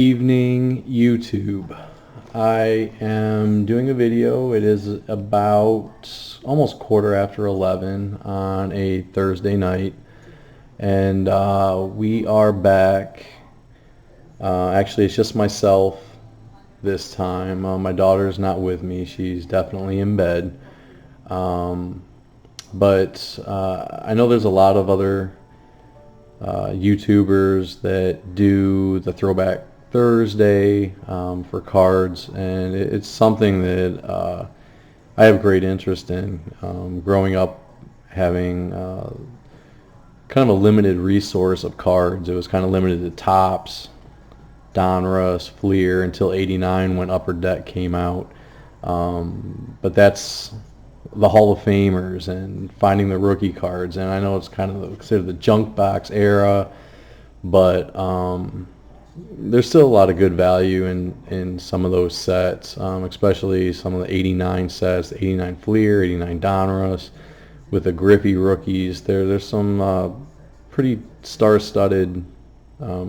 Evening YouTube. I am doing a video. It is about almost 11:15 on a Thursday night, and we are back. Actually, it's just myself this time. My daughter's not with me. She's definitely in bed. But I know there's a lot of other YouTubers that do the Throwback Thursday for cards, and it's something that I have great interest in. Growing up having kind of a limited resource of cards, it was kind of limited to Topps, Donruss, Fleer until '89 when Upper Deck came out. But that's the Hall of Famers and finding the rookie cards, and I know it's kind of considered the junk box era, but there's still a lot of good value in some of those sets, especially some of the '89 sets, the '89 Fleer, '89 Donruss with the GRIFFEY rookies. There's some pretty star-studded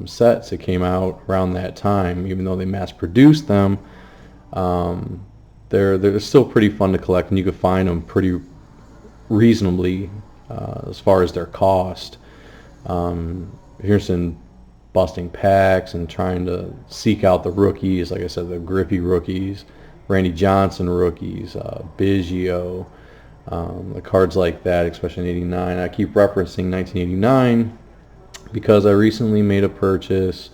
sets that came out around that time. Even though they mass-produced them, they're still pretty fun to collect, and you can find them pretty reasonably as far as their cost. Here's some busting packs and trying to seek out the rookies. Like I said, the GRIFFEY rookies, Randy Johnson rookies, Biggio, the cards like that, especially in '89. I keep referencing 1989 because I recently made a purchase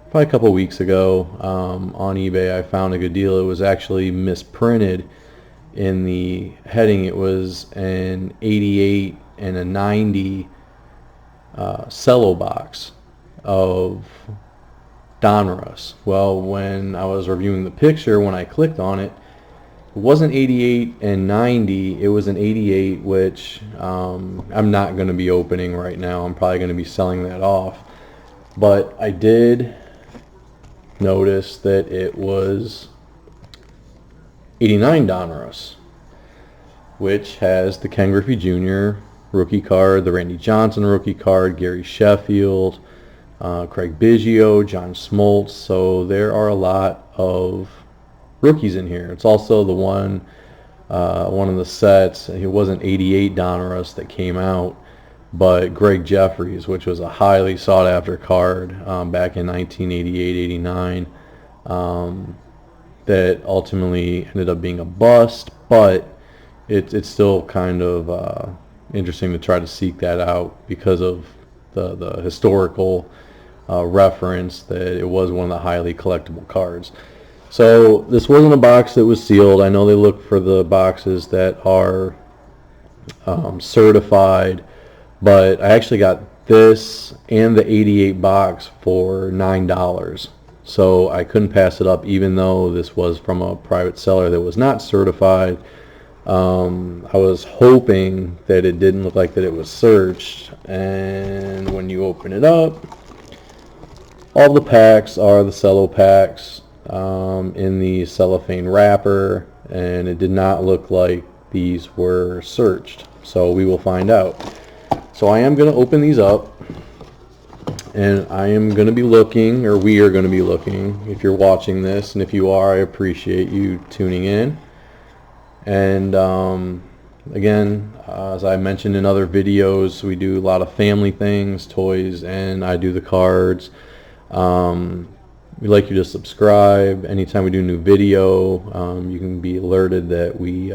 probably a couple weeks ago on eBay. I found a good deal. It was actually misprinted in the heading. It was an '88 and a '90 Cello box of Donruss. Well, when I was reviewing the picture, when I clicked on it, it wasn't '88 and '90. It was an '88, which I'm not going to be opening right now. I'm probably going to be selling that off. But I did notice that it was '89 Donruss, which has the Ken Griffey Jr. rookie card, the Randy Johnson rookie card, Gary Sheffield, Craig Biggio, John Smoltz. So there are a lot of rookies in here. It's also the one of the sets. It wasn't '88 Donruss that came out, but Greg Jeffries, which was a highly sought after card back in 1988-89, that ultimately ended up being a bust, but it's still kind of interesting to try to seek that out because of the historical reference that it was one of the highly collectible cards. So this wasn't a box that was sealed. I know they look for the boxes that are certified, but I actually got this and the '88 box for $9. So I couldn't pass it up, even though this was from a private seller that was not certified. I was hoping that it didn't look like that it was searched, and when you open it up, all the packs are the Cello packs in the cellophane wrapper, and it did not look like these were searched. So we will find out. So I am going to open these up, and I am going to be looking, or we are going to be looking, if you're watching this, and if you are, I appreciate you tuning in. And again, as I mentioned in other videos, we do a lot of family things, toys, and I do the cards. We'd like you to subscribe. Anytime we do a new video, you can be alerted that we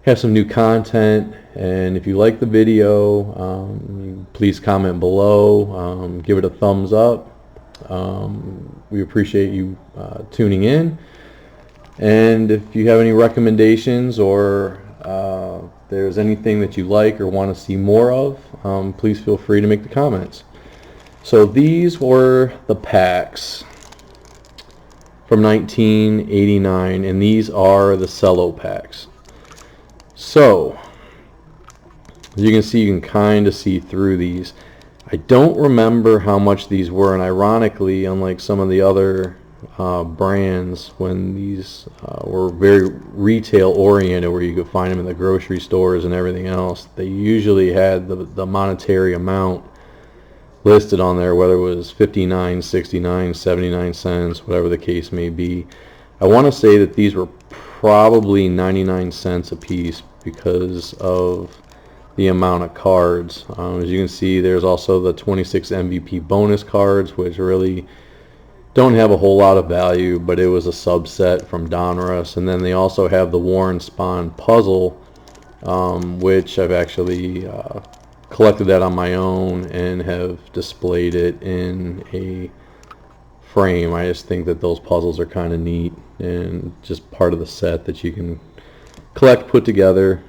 have some new content. And if you like the video, please comment below, give it a thumbs up. We appreciate you tuning in. And if you have any recommendations, or there's anything that you like or want to see more of, please feel free to make the comments. So these were the packs from 1989, and these are the Cello packs. So as you can see, you can kind of see through these. I don't remember how much these were, and ironically, unlike some of the other brands, when these were very retail oriented, where you could find them in the grocery stores and everything else, they usually had the monetary amount listed on there, whether it was 59, 69, 79 cents, whatever the case may be. I want to say that these were probably 99 cents a piece because of the amount of cards. As you can see, there's also the 26 MVP bonus cards, which really don't have a whole lot of value, but it was a subset from Donruss. And then they also have the Warren Spahn puzzle, which I've actually collected that on my own and have displayed it in a frame. I just think that those puzzles are kind of neat and just part of the set that you can collect, put together.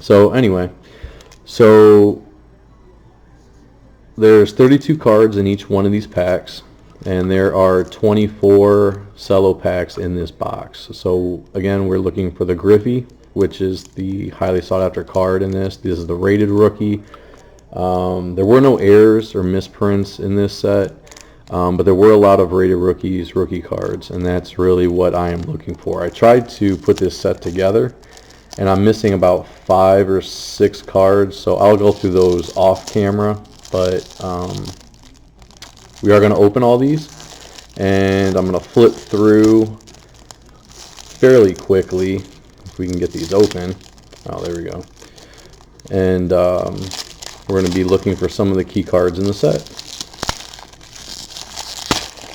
So anyway, so there's 32 cards in each one of these packs, and there are 24 cello packs in this box. So again, we're looking for the GRIFFEY, which is the highly sought after card in this. This is the rated rookie. There were no errors or misprints in this set, but there were a lot of rated rookie cards, and that's really what I am looking for. I tried to put this set together, and I'm missing about 5 or 6 cards, so I'll go through those off camera. But we are going to open all these, and I'm going to flip through fairly quickly if we can get these open. Oh, there we go. And we're going to be looking for some of the key cards in the set.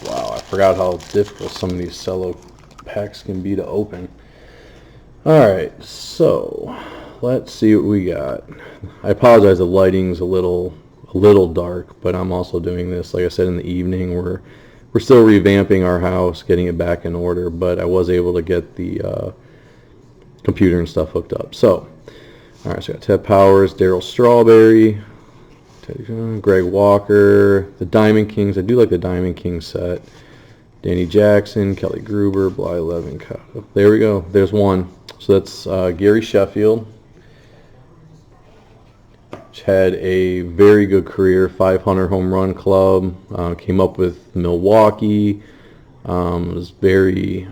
Wow, I forgot how difficult some of these cello packs can be to open. Alright, so let's see what we got. I apologize, the lighting's a little dark, but I'm also doing this, like I said, in the evening. We're still revamping our house, getting it back in order, but I was able to get the computer and stuff hooked up. So, alright, so we got Ted Powers, Darryl Strawberry, Greg Walker, the Diamond Kings. I do like the Diamond Kings set. Danny Jackson, Kelly Gruber, Bly Levin. There we go. There's one. So that's Gary Sheffield, which had a very good career, 500 home run club, came up with Milwaukee, was very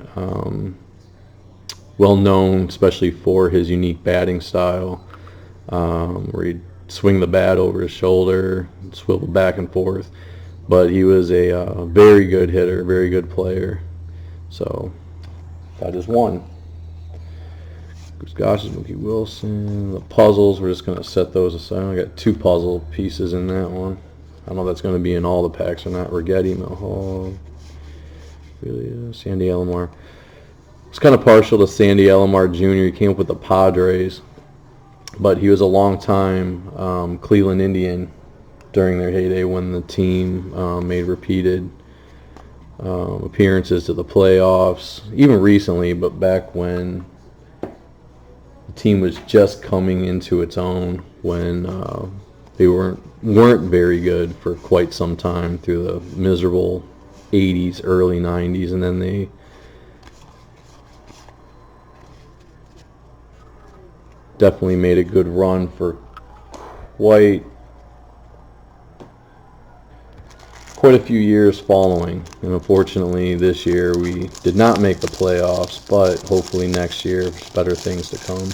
well known, especially for his unique batting style, where he'd swing the bat over his shoulder, swivel back and forth. But he was a very good hitter, very good player. So that is one. Bruce Gosh, Mookie Wilson. The puzzles, we're just going to set those aside. I got 2 puzzle pieces in that one. I don't know if that's going to be in all the packs or not. Rigetti, Mel Hall, Sandy Alomar. I was kind of partial to Sandy Alomar Jr. He came up with the Padres, but he was a long-time Cleveland Indian during their heyday when the team made repeated appearances to the playoffs, even recently, but back when the team was just coming into its own, when they weren't very good for quite some time through the miserable 80s, early 90s, and then they definitely made a good run for quite a few years following. And unfortunately this year we did not make the playoffs, but hopefully next year there's better things to come.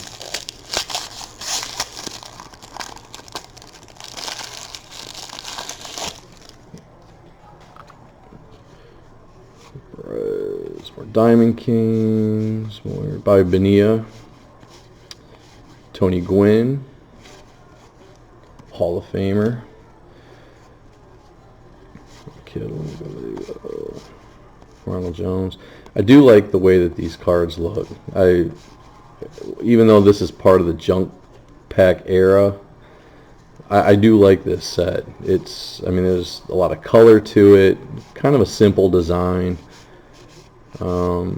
More Diamond Kings, more Bobby Bonilla, Tony Gwynn, Hall of Famer. Ronald Jones. I do like the way that these cards look. Even though this is part of the junk pack era, I do like this set. I mean, there's a lot of color to it, kind of a simple design, but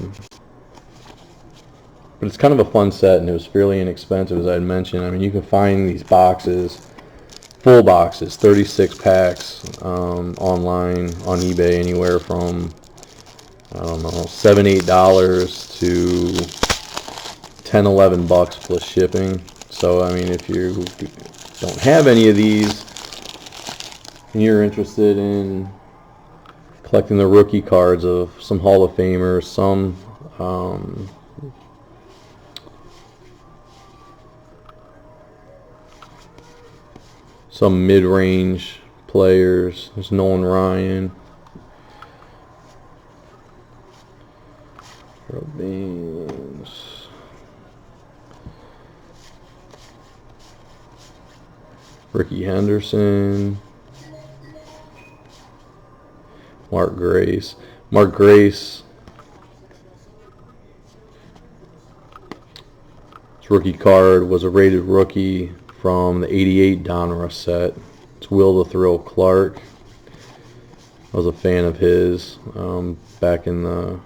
it's kind of a fun set, and it was fairly inexpensive, as I had mentioned. I mean, you can find these boxes, full boxes, 36 packs, online on eBay, anywhere from, I don't know, $7, $8 to $10, $11 plus shipping. So I mean, if you don't have any of these and you're interested in collecting the rookie cards of some Hall of Famers, some mid-range players. There's Nolan Ryan. Robins. Ricky Henderson. Mark Grace. Mark Grace. His rookie card was a rated rookie from the '88 Donruss set. It's Will the Thrill Clark. I was a fan of his back in the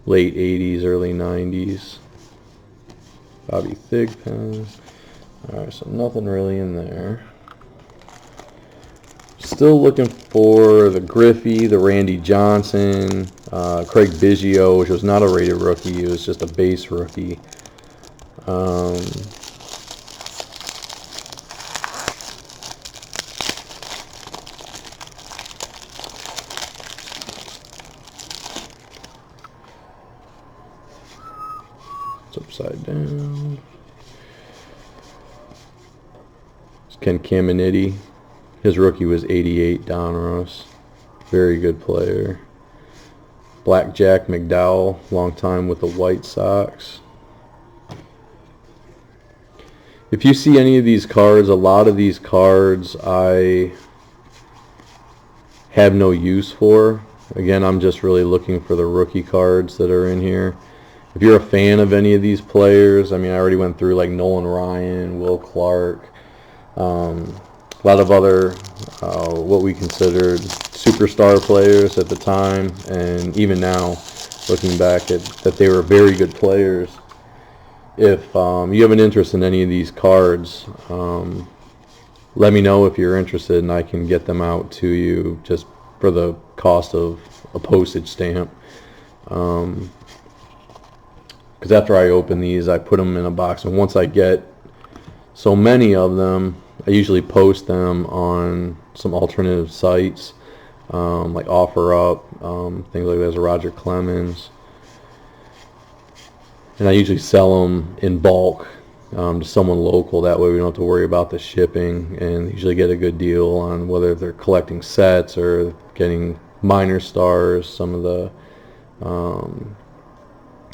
late '80s, early '90s. Bobby Thigpen. Alright, so nothing really in there. Still looking for the GRIFFEY, the Randy Johnson, Craig Biggio, which was not a rated rookie, it was just a base rookie. It's upside down. It's Ken Caminiti. His rookie was '88 Donruss. Very good player. Blackjack McDowell, long time with the White Sox. If you see any of these cards, a lot of these cards I have no use for. Again, I'm just really looking for the rookie cards that are in here. If you're a fan of any of these players, I mean, I already went through like Nolan Ryan, Will Clark, a lot of other what we considered superstar players at the time, and even now, looking back at that, they were very good players. If you have an interest in any of these cards, let me know if you're interested, and I can get them out to you just for the cost of a postage stamp. Because after I open these, I put them in a box, and once I get so many of them, I usually post them on some alternative sites, like OfferUp, things like that. There's Roger Clemens. And I usually sell them in bulk to someone local. That way we don't have to worry about the shipping, and usually get a good deal on whether they're collecting sets or getting minor stars, some of the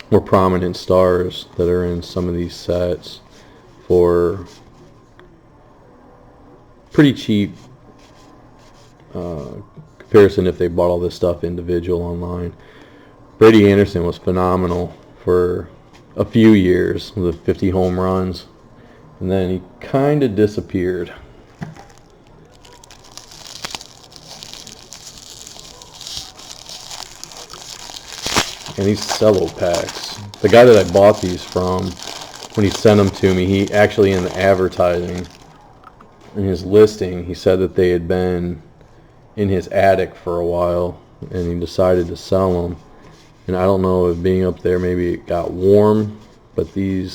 more prominent stars that are in some of these sets for pretty cheap comparison if they bought all this stuff individual online. Brady Anderson was phenomenal for a few years with 50 home runs, and then he kind of disappeared. And these Cello packs, the guy that I bought these from, when he sent them to me, he actually, in the advertising, in his listing, he said that they had been in his attic for a while, and he decided to sell them. And I don't know if being up there, maybe it got warm, but the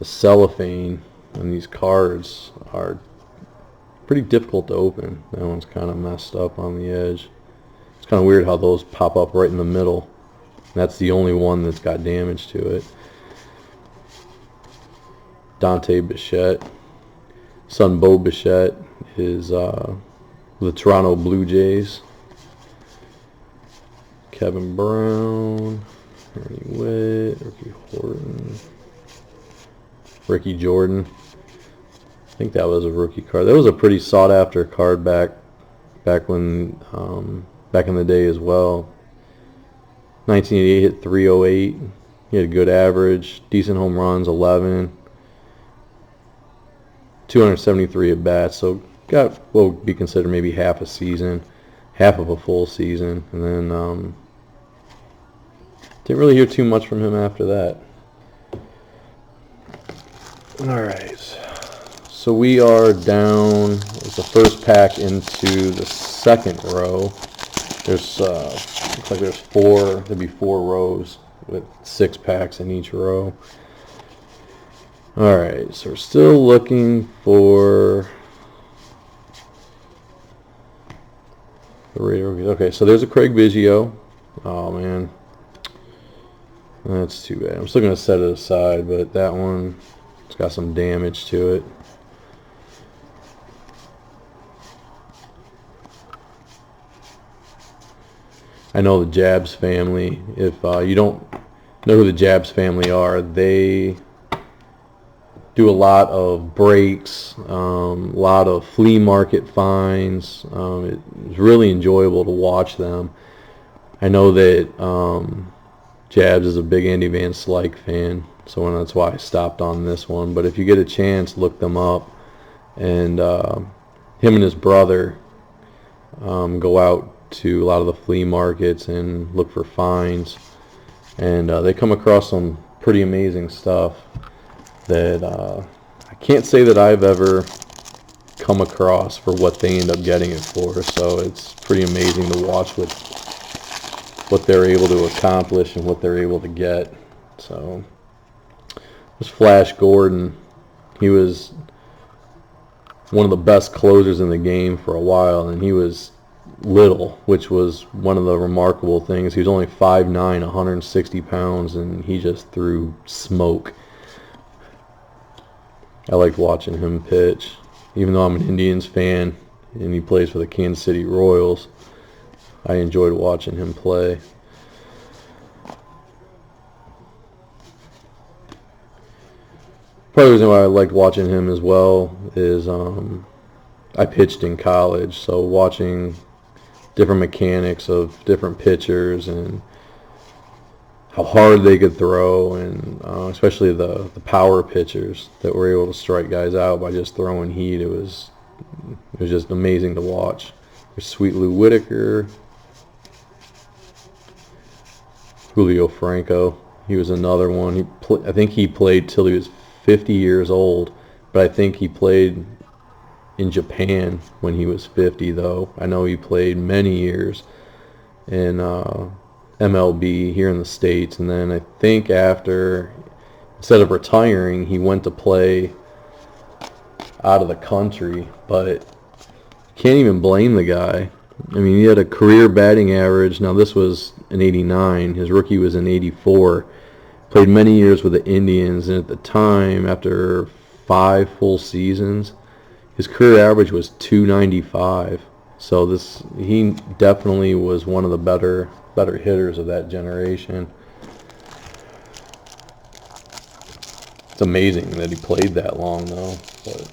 cellophane on these cards are pretty difficult to open. That one's kind of messed up on the edge. It's kind of weird how those pop up right in the middle. That's the only one that's got damage to it. Dante Bichette. Son Bo Bichette is the Toronto Blue Jays. Kevin Brown, Ernie Witt, Ricky Horton, Ricky Jordan. I think that was a rookie card. That was a pretty sought after card back when back in the day as well. 1988 hit .308. He had a good average, decent home runs, 11, 273 at bats. So got what would be considered maybe half a season, half of a full season, and then didn't really hear too much from him after that. All right, so we are down. It's the first pack into the second row. There's looks like there's four. There'd be 4 rows with 6 packs in each row. All right, so we're still looking for the radar. Okay, so there's a Craig Biggio. Oh man, that's too bad. I'm still gonna set it aside, but that one, it's got some damage to it. I know the Jabs family. If you don't know who the Jabs family are, they do a lot of breaks, a lot of flea market finds. It's really enjoyable to watch them. I know that Jabs is a big Andy Van Slyke fan, so that's why I stopped on this one. But if you get a chance, look them up. And him and his brother go out to a lot of the flea markets and look for finds. And they come across some pretty amazing stuff that I can't say that I've ever come across for what they end up getting it for. So it's pretty amazing to watch what they're able to accomplish and what they're able to get. So this Flash Gordon, he was one of the best closers in the game for a while, and he was little, which was one of the remarkable things. He was only 5'9", 160 pounds, and he just threw smoke. I liked watching him pitch. Even though I'm an Indians fan and he plays for the Kansas City Royals, I enjoyed watching him play. Part of the reason why I liked watching him as well is I pitched in college, so watching different mechanics of different pitchers and how hard they could throw, and especially the power pitchers that were able to strike guys out by just throwing heat. It was just amazing to watch. There's Sweet Lou Whitaker, Julio Franco. He was another one. I think he played till he was 50 years old, but I think he played in Japan when he was 50, though. I know he played many years in MLB here in the States, and then I think after, instead of retiring, he went to play out of the country. But can't even blame the guy. I mean, he had a career batting average. Now this was in '89. His rookie was in '84. Played many years with the Indians, and at the time, after 5 full seasons, his career average was .295. So he definitely was one of the better hitters of that generation. It's amazing that he played that long, though. But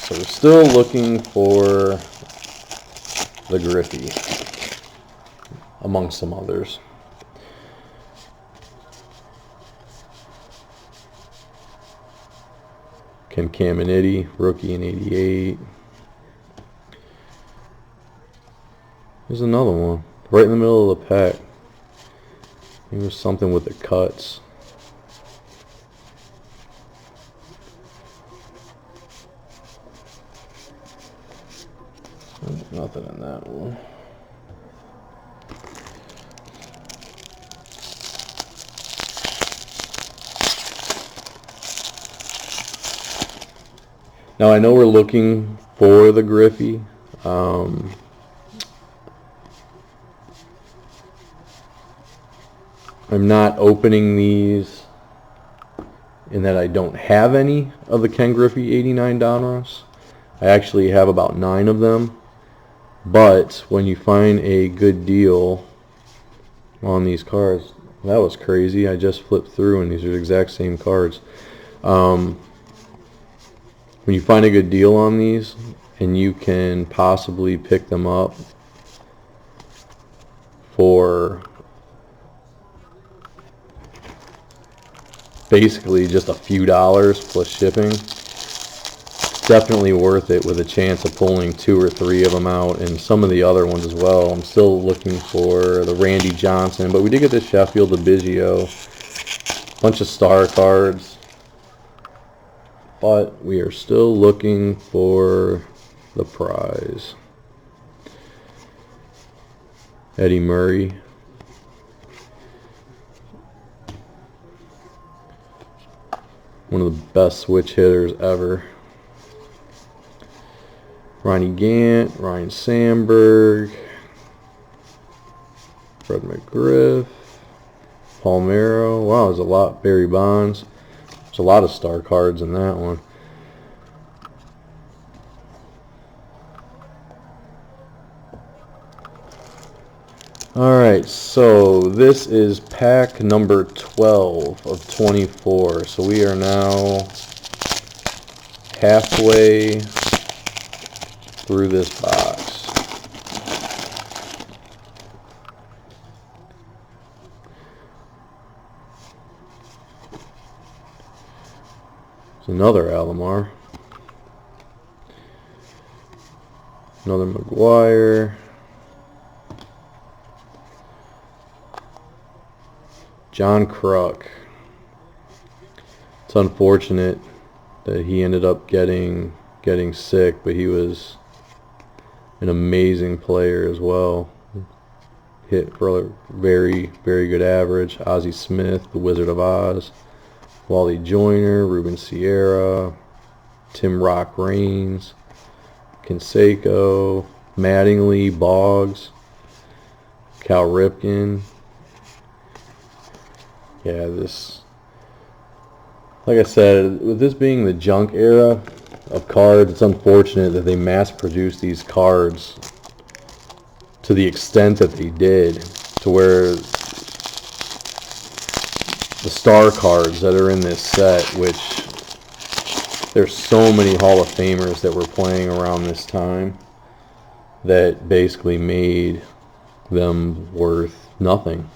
so we're still looking for the Griffey, among some others. Ken Caminiti, rookie in '88. There's another one right in the middle of the pack. It was something with the cuts. There's nothing in that one. Now I know we're looking for the Griffey. I'm not opening these in that I don't have any of the Ken Griffey '89 Donruss. I actually have about 9 of them. But when you find a good deal on these cards, that was crazy. I just flipped through and these are the exact same cards. When you find a good deal on these and you can possibly pick them up for basically just a few dollars plus shipping, definitely worth it, with a chance of pulling 2 or 3 of them out, and some of the other ones as well. I'm still looking for the Randy Johnson, but we did get the Sheffield DeBiggio, bunch of star cards, but we are still looking for the prize. Eddie Murray. One of the best switch hitters ever. Ronnie Gant, Ryan Sandberg, Fred McGriff, Palmeiro. Wow, there's a lot. Barry Bonds. There's a lot of star cards in that one. Alright, so this is pack number 12 of 24. So we are now halfway through this box. It's another Alomar. Another McGuire. John Kruk. It's unfortunate that he ended up getting sick, but he was an amazing player as well. Hit for a very, very good average. Ozzie Smith, the Wizard of Oz. Wally Joyner, Ruben Sierra, Tim Rock Raines, Canseco, Mattingly, Boggs, Cal Ripken. Yeah, this, like I said, with this being the junk era of cards, it's unfortunate that they mass produced these cards to the extent that they did, to where the star cards that are in this set, which there's so many Hall of Famers that were playing around this time, that basically made them worth nothing,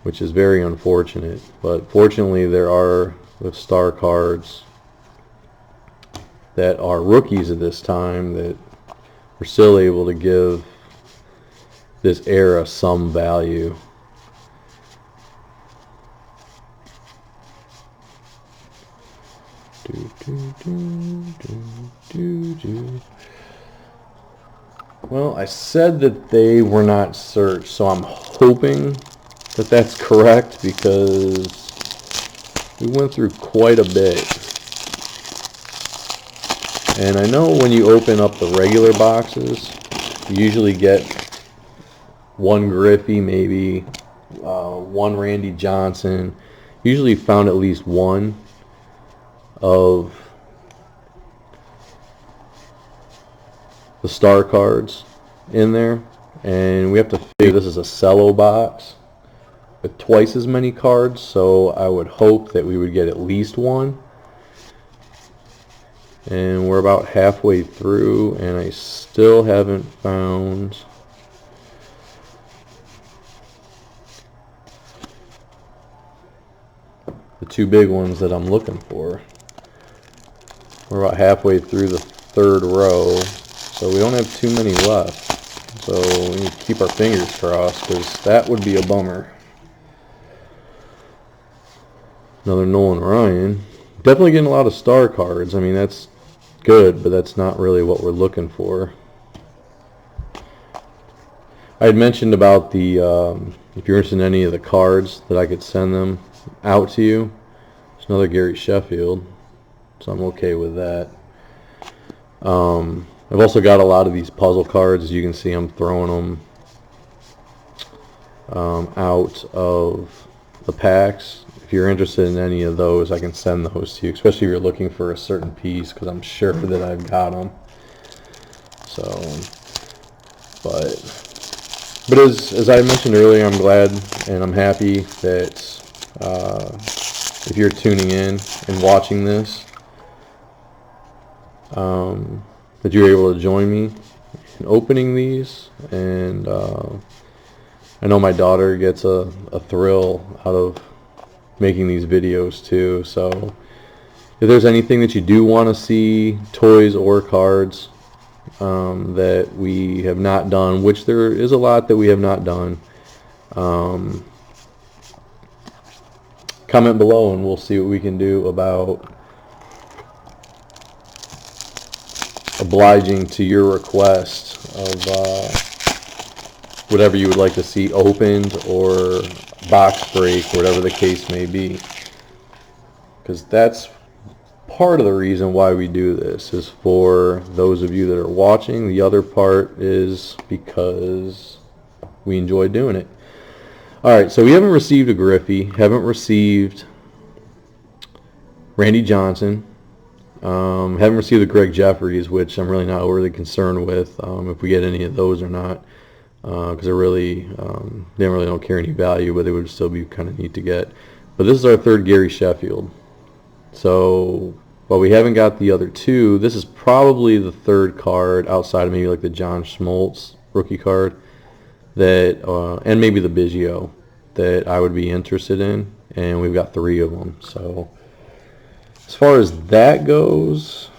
which is very unfortunate. But fortunately, there are the star cards that are rookies at this time that were still able to give this era some value. Well, I said that they were not searched, so I'm hoping that that's correct, because we went through quite a bit. And I know when you open up the regular boxes, you usually get one Griffey, maybe one Randy Johnson. Usually found at least one of the star cards in there, and we have to figure this is a cello box with twice as many cards, so I would hope that we would get at least one. And we're about halfway through, and I still haven't found the two big ones that I'm looking for. We're about halfway through the third row, so we don't have too many left. So we need to keep our fingers crossed, because that would be a bummer. Another Nolan Ryan. Definitely getting a lot of star cards. I mean, that's good, but that's not really what we're looking for. I had mentioned about the, if you're interested in any of the cards, that I could send them out to you. There's another Gary Sheffield, so I'm okay with that. I've also got a lot of these puzzle cards. As you can see, I'm throwing them out of the packs. If you're interested in any of those, I can send those to you, especially if you're looking for a certain piece, because I'm sure that I've got them. So, but as I mentioned earlier, I'm glad and I'm happy that if you're tuning in and watching this, that you're able to join me in opening these. And I know my daughter gets a thrill out of making these videos too. So if there's anything that you do want to see, toys or cards, that we have not done, which there is a lot that we have not done, comment below and we'll see what we can do about obliging to your request of whatever you would like to see opened or box break, whatever the case may be, because that's part of the reason why we do this, is for those of you that are watching. The other part is because we enjoy doing it. Alright, so we haven't received a Griffey, haven't received Randy Johnson, haven't received the Greg Jeffries, which I'm really not overly concerned with if we get any of those or not. because they really they really don't carry any value, but they would still be kind of neat to get. But this is our third Gary Sheffield. So while we haven't got the other two, this is probably the third card outside of maybe like the John Schmaltz rookie card that, and maybe the Biggio, that I would be interested in, and we've got 3 of them. So as far as that goes,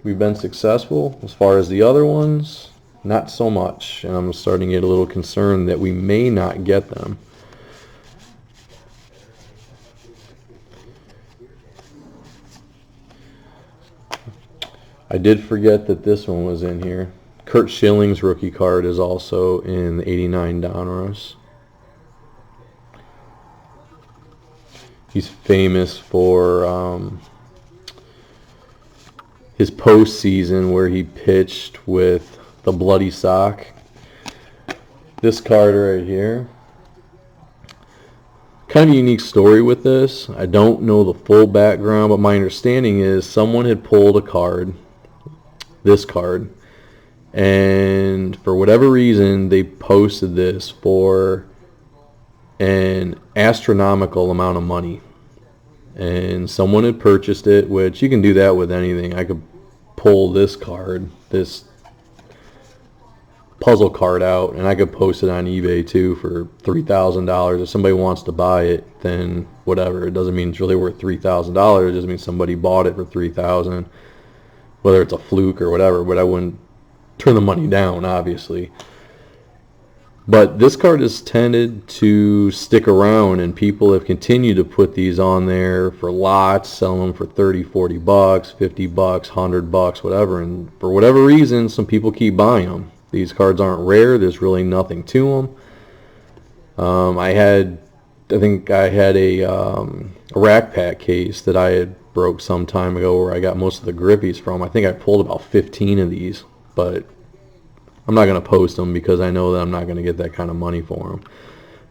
we've been successful. As far as the other ones, not so much, and I'm starting to get a little concerned that we may not get them. I did forget that this one was in here. Curt Schilling's rookie card is also in the 89 Donruss. He's famous for his postseason where he pitched with the bloody sock. This card right here. Kind of a unique story with this. I don't know the full background, but my understanding is someone had pulled a card, this card, and for whatever reason they posted this for an astronomical amount of money, and someone had purchased it, which you can do that with anything. I could pull this card, this puzzle card out, and I could post it on eBay too for $3,000. If somebody wants to buy it, then whatever. It doesn't mean it's really worth $3,000. It just means somebody bought it for $3,000. Whether it's a fluke or whatever, but I wouldn't turn the money down, obviously. But this card has tended to stick around, and people have continued to put these on there for lots, selling them for 30, 40 bucks, 50 bucks, 100 bucks, whatever. And for whatever reason, some people keep buying them. These cards aren't rare. There's really nothing to them. I think I had a Rack Pack case that I had broke some time ago where I got most of the GRIFFEYs from. I think I pulled about 15 of these, but I'm not going to post them because I know that I'm not going to get that kind of money for them.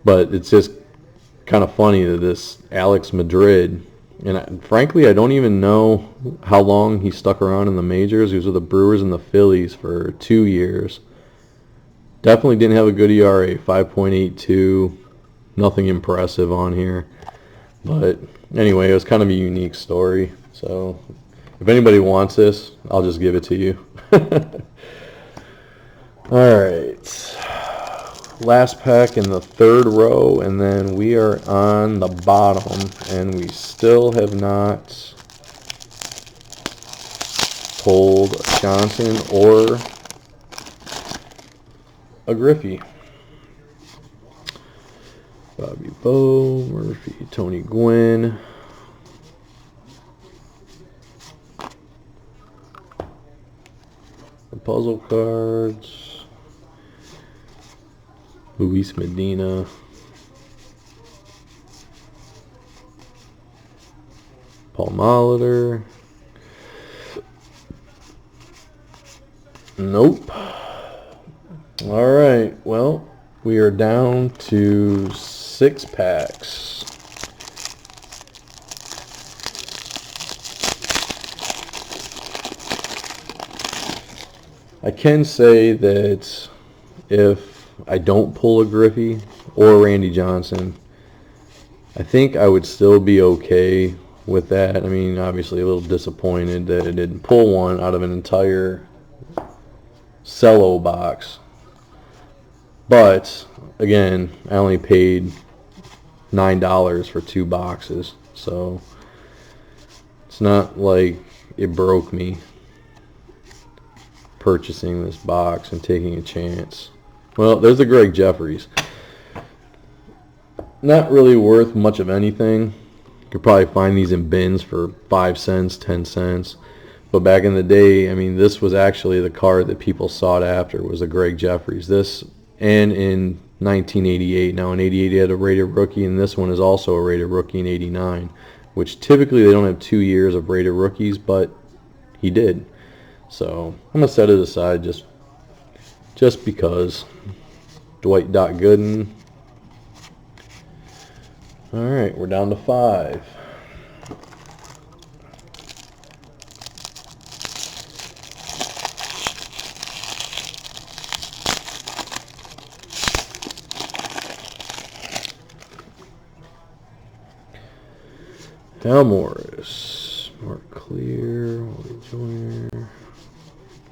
But it's just kind of funny that this Alex Madrid, and frankly I don't even know how long he stuck around in the majors. He was with the Brewers and the Phillies for 2 years. Definitely didn't have a good ERA, 5.82, nothing impressive on here. But anyway, it was kind of a unique story. So if anybody wants this, I'll just give it to you. Alright. Last pack in the third row, and then we are on the bottom, and we still have not pulled Johnson or a Griffey. Bobby Bo, Murphy, Tony Gwynn. The puzzle cards. Luis Medina. Paul Molitor. Nope. All right. Well, we are down to 6 packs. I can say that if I don't pull a Griffey or a Randy Johnson, I think I would still be okay with that. I mean, obviously a little disappointed that I didn't pull one out of an entire Cello box. But again, I only paid $9 for 2 boxes, so it's not like it broke me purchasing this box and taking a chance. Well, there's the Greg Jeffries. Not really worth much of anything. You could probably find these in bins for 5 cents, 10 cents. But back in the day, I mean, this was actually the card that people sought after, was the Greg Jeffries. This, and in 1988. Now in 88 he had a rated rookie, and this one is also a rated rookie in 89, which typically they don't have 2 years of rated rookies, but he did. So I'm going to set it aside just because. Dwight Gooden. Alright, we're down to 5. Donruss, Mark Clear, Wally Joyner.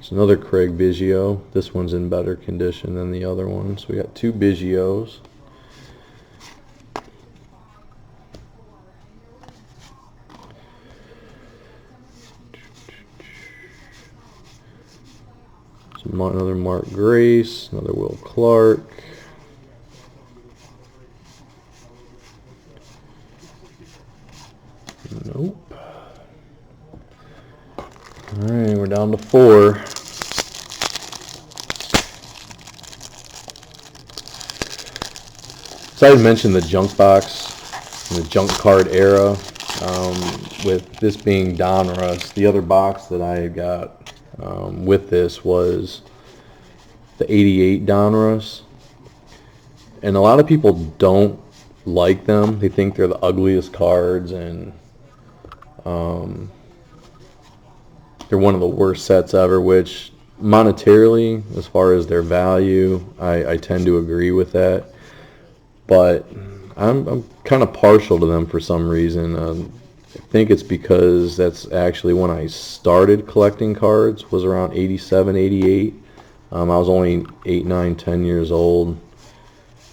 It's another Craig Biggio. This one's in better condition than the other one. So we got two Biggios. Another Mark Grace, another Will Clark. Nope. Alright, we're down to 4. So I mentioned the junk box and the junk card era. With this being Donruss, the other box that I got with this was the 88 Donruss, and a lot of people don't like them. They think they're the ugliest cards, and they're one of the worst sets ever, which monetarily, as far as their value, I tend to agree with that, but I'm kind of partial to them for some reason. I think it's because that's actually when I started collecting cards, was around 87, 88. I was only 8, 9, 10 years old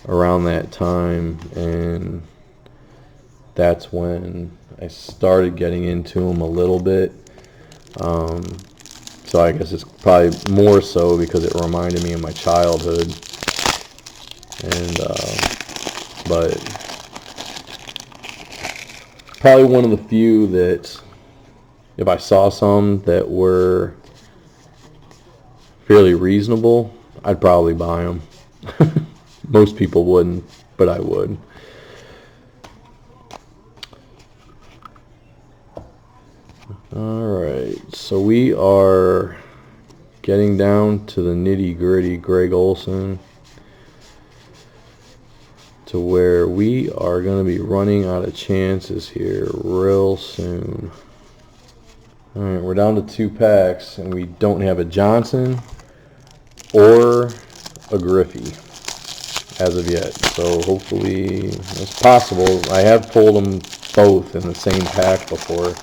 around that time, and that's when I started getting into them a little bit. So I guess it's probably more so because it reminded me of my childhood. And but probably one of the few that if I saw some that were fairly reasonable, I'd probably buy them. Most people wouldn't, but I would. Alright, so we are getting down to the nitty-gritty Greg Olson, to where we are going to be running out of chances here real soon. Alright, we're down to 2 packs, and we don't have a Johnson or a GRIFFEY as of yet. So hopefully it's possible. I have pulled them both in the same pack before.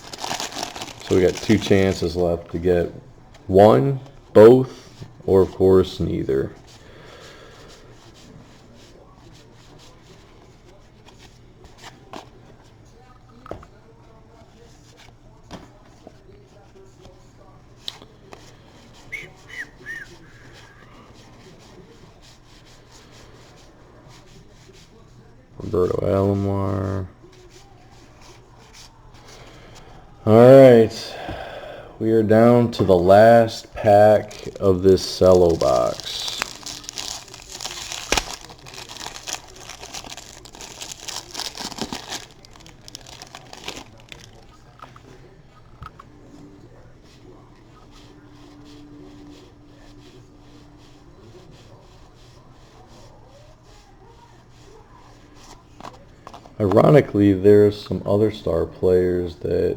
So we got 2 chances left to get one, both, or of course neither. Roberto Alomar. Alright, we are down to the last pack of this Cello box. Ironically, there's some other star players that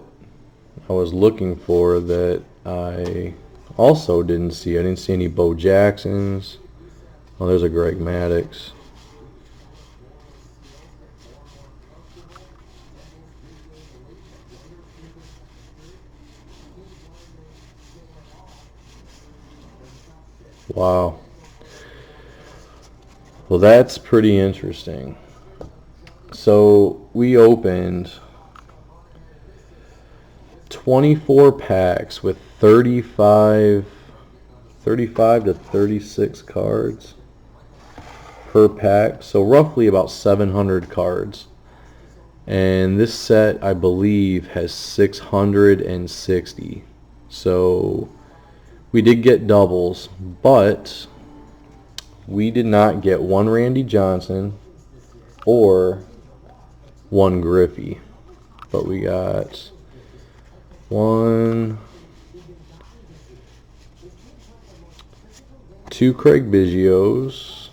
I was looking for that I also didn't see. I didn't see any Bo Jacksons. Oh, there's a Greg Maddux. Wow. Well, that's pretty interesting. So we opened 24 packs with 35 to 36 cards per pack, so roughly about 700 cards. And this set, I believe, has 660. So we did get doubles, but we did not get one Randy Johnson or one GRIFFEY, but we got 1, 2 Craig Biggios,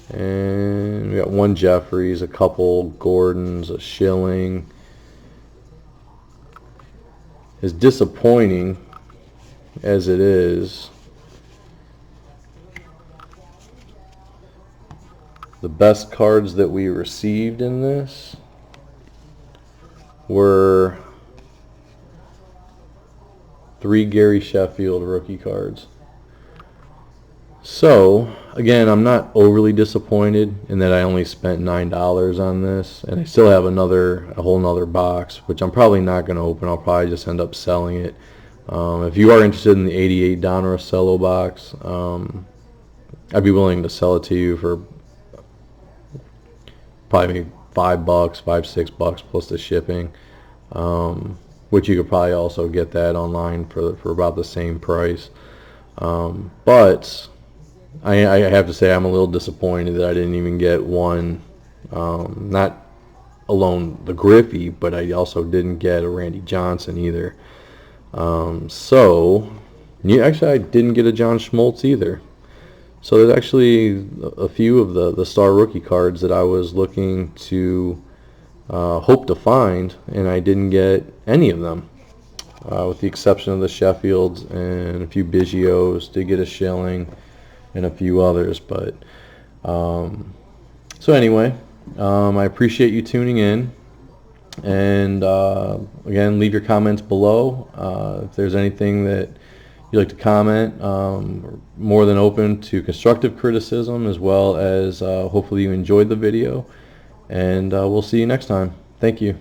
and we got 1 Jeffries, a couple Gordons, a Schilling. As disappointing as it is, the best cards that we received in this were 3 Gary Sheffield rookie cards. So again, I'm not overly disappointed in that I only spent $9 on this, and I still have a whole nother box, which I'm probably not going to open. I'll probably just end up selling it. If you are interested in the 88 Donruss Cello box, I'd be willing to sell it to you for probably $5, $5-6 plus the shipping, which you could probably also get that online for about the same price. But I have to say I'm a little disappointed that I didn't even get one, not alone the GRIFFEY, but I also didn't get a Randy Johnson either. Actually I didn't get a John Schmaltz either. So there's actually a few of the star rookie cards that I was looking to hope to find, and I didn't get any of them, with the exception of the Sheffields and a few Biggios. Did get a Schilling and a few others, but so anyway, I appreciate you tuning in, and again, leave your comments below. If there's anything that you'd like to comment, more than open to constructive criticism, as well as hopefully you enjoyed the video, and we'll see you next time. Thank you.